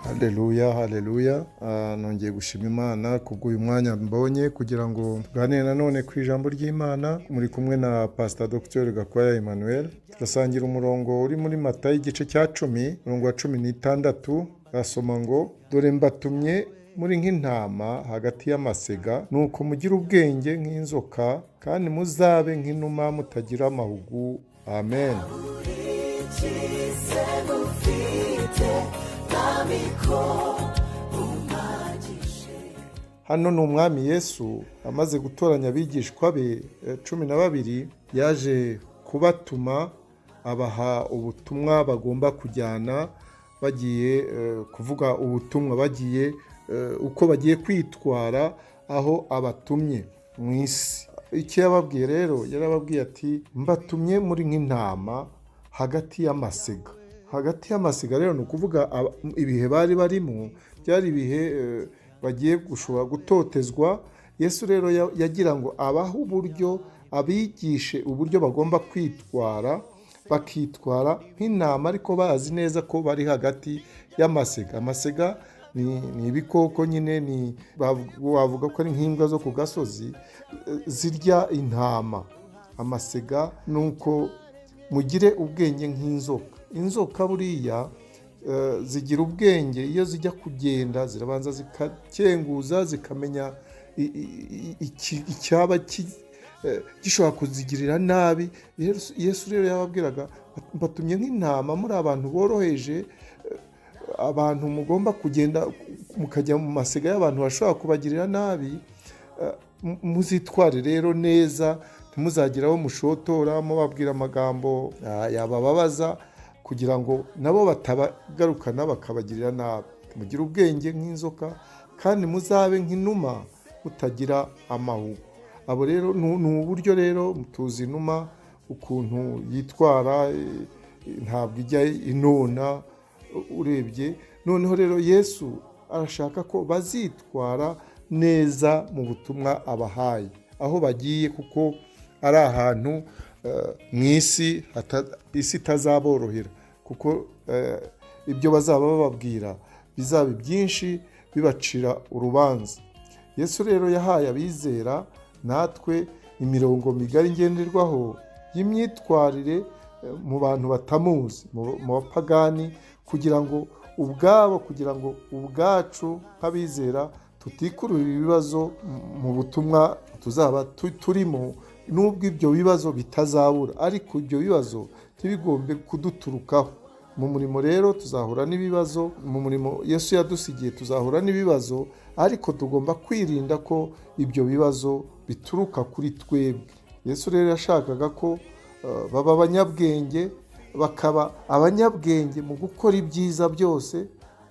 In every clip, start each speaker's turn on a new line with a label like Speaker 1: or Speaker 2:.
Speaker 1: Haleluya, haleluya. Nongeye gushima Imana kubw'uyu mwanya mbonye kugira ngo tuganire nanone ku ijambo ry'Imana. Muri kumwe na Pastor Dr. Gakwaya Emmanuel. Turasangira umurongo uri muri Matayo igice cya 10, umurongo wa 16. Basoma ngo, dore mbatumye muri nk'intama hagati y'amasega, nuko mugire ubwenge nk'inzoka kandi muzabe nk'inuma mutagira amahugu. Amen. Hano ni umwami Yesu amaze gutoranya abigishwa be 12, yaje kubatuma abaha ubutumwa bagomba kujyana, bagiye kuvuga ubutumwa, bagiye uko bagiye kwitwara aho abatumye mu isi. Icyo yababwiye rero, yarababwiye ati mbatumye muri nk'intama hagati y'amasega. Hagati y'amasiga rero ni ukuvuga ibihe bari barimo byari ibihe bagiye gushobora gutotezwa. Yesu rero yagira ngo abahe uburyo, abigishe uburyo bagomba kwitwara, bakitwara nk'intama ariko bazi neza ko bari hagati y'amasega. Amasega ni ibikoko nyine, wavuga ko ari nk'imbwa zo ku gasozi zirya intama. Amasega ni uko mugire ubwenge nk'inzoka. Inzoka buriya zigira ubwenge, iyo zijya kugenda zirabanza zikakenguza, zikamenya icyaba gishobora kuzigirira nabi. Yesu rero yababwiraga, mbatumye nk'intama, muri abantu boroheje, abantu mugomba kugenda mukajya mu masega y'abantu bashobora kubagirira nabi. Muzitware rero neza, ntimuzagire abo mushotora mubabwira amagambo yabababaza, kugira ngo nabo batabagarukana bakabagirira nabi. Mugire ubwenge nk'inzoka kandi muzabe nk'inuma mutagira amahugu. Abo rero ni uburyo rero tuzi inuma ukuntu yitwara, ntabwo ijya inona urebye. Noneho rero Yesu arashaka ko bazitwara neza mu butumwa abahaye aho bagiye, kuko ari ahantu mu isi itazaborohera, kuko ibyo bazaba bababwira bizaba byinshi bibacira urubanza. Yesu rero yahaye abizera natwe imirongo migari ngenderwaho y'imyitwarire mu bantu batamuzi, mu bapagani, kugira ngo ubwacu nk'abizera tutikururira ibibazo mu butumwa tuzaba turimo. Nubwo ibyo bibazo bitazabura, ariko ibyo bibazo ntibigombe kuduturukaho. Mu murimo rero tuzahura n'ibibazo, mu murimo Yesu yadusigiye tuzahura n'ibibazo, ariko tugomba kwirinda ko ibyo bibazo bituruka kuri twebwe. Yesu rero yashakaga ko baba abanyabwenge, bakaba abanyabwenge mu gukora ibyiza byose,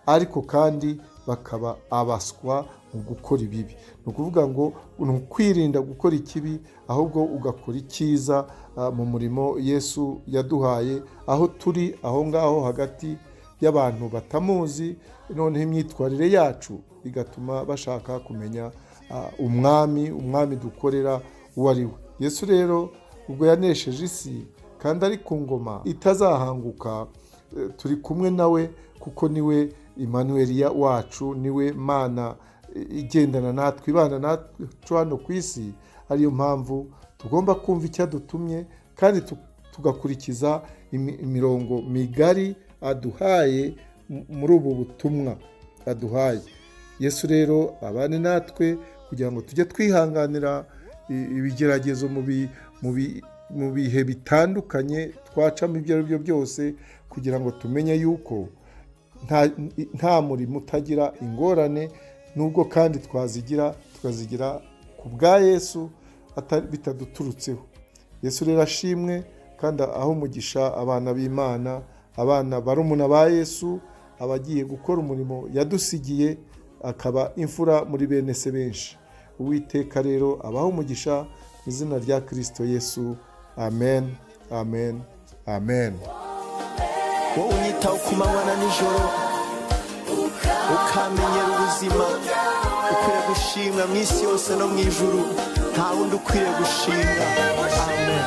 Speaker 1: ariko kandi bakaba abaswa mu gukora ibibi. Ni ukuvuga ngo ni ukwirinda gukora ikibi, ahubwo ugakora icyiza mu murimo Yesu yaduhaye, aho turi aho ngaho hagati y'abantu batamuzi. Noneho imyitwarire yacu bigatuma bashaka kumenya umwami dukorera uwo ari we. Yesu rero ubwo yanesheje isi kandi ari ku ngoma itazahanguka, turi kumwe nawe, kuko niwe Emmanuel wacu, niwe Mana igendana natwe, ibana natwe hano ku isi. Ariyo mpamvu tugomba kumva icyo adutumye kandi tugakurikiza imirongo migari aduhaye muri ubu butumwa aduhaye. Yesu rero abane natwe kugira ngo tujye twihanganira ibigeragezo mu bihe bitandukanye twacamo ibyo ari byo byose, kugira ngo tumenye yuko nta murimo utagira ingorane, nubwo kandi tukazigira ku bwa Yesu bitaduturutseho. Yesu rero ashimwe kandi aho umugisha abana b'Imana, abana barumuna ba Yesu, abagiye gukora umurimo yadusigiye, akaba imfura muri bene se benshi. Uwiteka rero abaho umugisha mu izina rya Kristo Yesu. Amen, amen, amen.
Speaker 2: Wowe unyitaho ku manywa na nijoro, ukamenyera ubuzima, ukwiye gushimwa mu isi yose no mu ijuru. Nta wundi ukwiye gushimwa. Amen.